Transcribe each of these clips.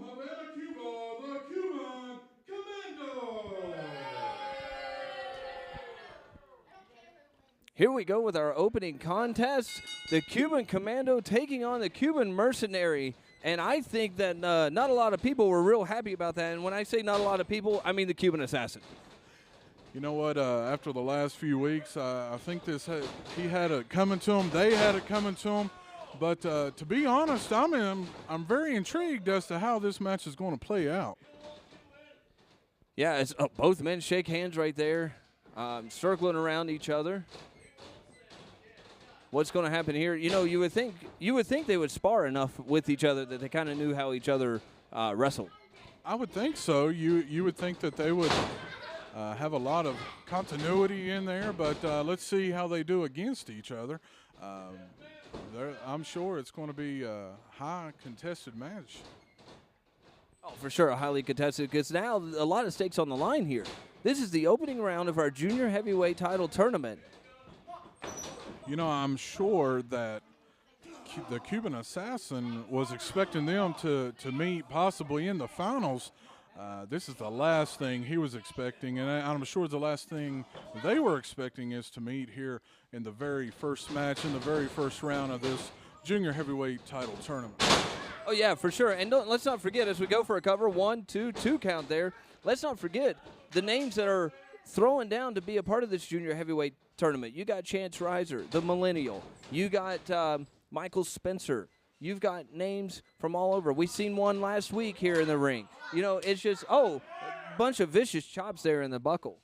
Havana, Cuba, the Cuban Commando. Here we go with our opening contest. The Cuban Commando taking on the Cuban Mercenary. And I think that not a lot of people were real happy about that. And when I say not a lot of people, I mean the Cuban Assassin. You know what? After the last few weeks, I think he had it coming to him. They had it coming to him. But to be honest, I'm very intrigued as to how this match is going to play out. Yeah, it's, both men shake hands right there, circling around each other. What's going to happen here? You know, you would think they would spar enough with each other that they kind of knew how each other wrestled. I would think so. You would think that they would have a lot of continuity in there, but let's see how they do against each other. I'm sure it's going to be a high contested match. Oh, for sure, a highly contested, because now a lot of stakes on the line here. This is the opening round of our junior heavyweight title tournament. You know, I'm sure that the Cuban Assassin was expecting them to meet possibly in the finals. This is the last thing he was expecting, and I'm sure the last thing they were expecting is to meet here in the very first match, in the very first round of this junior heavyweight title tournament. Oh, yeah, for sure. And let's not forget, as we go for a cover, 1, 2, 2 count there, let's not forget the names that are throwing down to be a part of this junior heavyweight tournament. You got Chance Reiser, the Millennial. You got Michael Spencer. You've got names from all over. We've seen one last week here in the ring. You know, it's just, a bunch of vicious chops there in the buckle.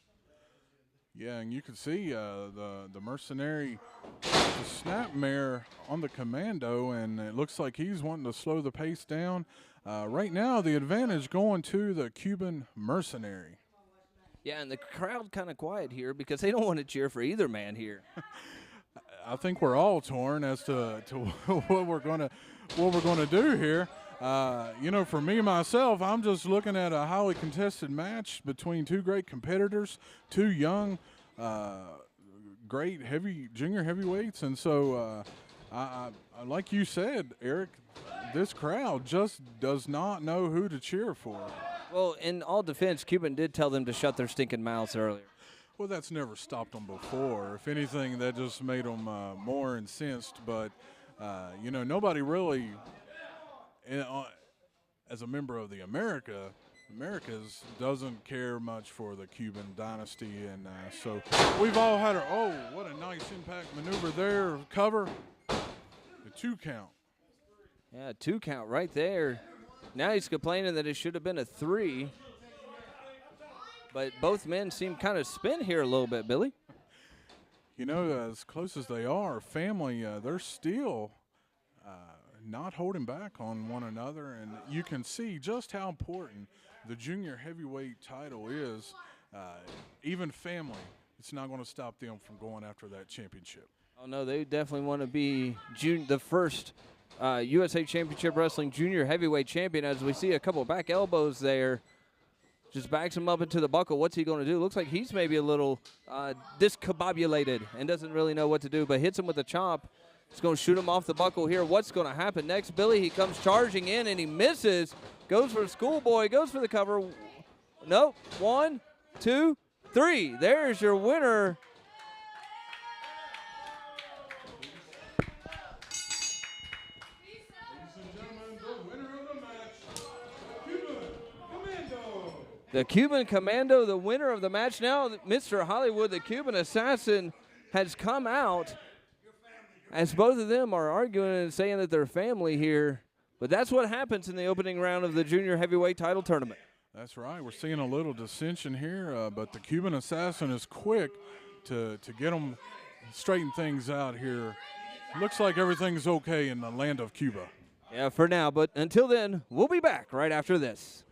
Yeah, and you can see the Mercenary, the snapmare on the Commando, and it looks like he's wanting to slow the pace down. Right now, the advantage going to the Cuban Mercenary. Yeah, and the crowd kind of quiet here because they don't want to cheer for either man here. I think we're all torn as to what we're gonna do here. You know, for me myself, I'm just looking at a highly contested match between two great competitors, two young, great junior heavyweights, and so I like you said, Eric, this crowd just does not know who to cheer for. Well, in all defense, Cuban did tell them to shut their stinking mouths earlier. Well, that's never stopped them before. If anything, that just made them more incensed. But, you know, nobody really, as a member of the Americas, doesn't care much for the Cuban dynasty. And so we've all had what a nice impact maneuver there. Cover, the 2 count. Yeah, 2 count right there. Now he's complaining that it should have been a 3. But both men seem kind of spin here a little bit, Billy. You know, as close as they are, family, they're still not holding back on one another. And you can see just how important the junior heavyweight title is. Even family, it's not going to stop them from going after that championship. Oh, no, they definitely want to be the first USA Championship Wrestling junior heavyweight champion, as we see a couple of back elbows there. Just backs him up into the buckle. What's he going to do? Looks like he's maybe a little discombobulated and doesn't really know what to do, but hits him with a chop. He's going to shoot him off the buckle here. What's going to happen next? Billy, he comes charging in, and he misses. Goes for a schoolboy. Goes for the cover. Nope. 1, 2, 3. There's your winner. The Cuban Commando, the winner of the match. Now, Mr. Hollywood, the Cuban Assassin, has come out as both of them are arguing and saying that they're family here. But that's what happens in the opening round of the junior heavyweight title tournament. That's right. We're seeing a little dissension here, but the Cuban Assassin is quick to get them straighten things out here. Looks like everything's okay in the land of Cuba. Yeah, for now. But until then, we'll be back right after this.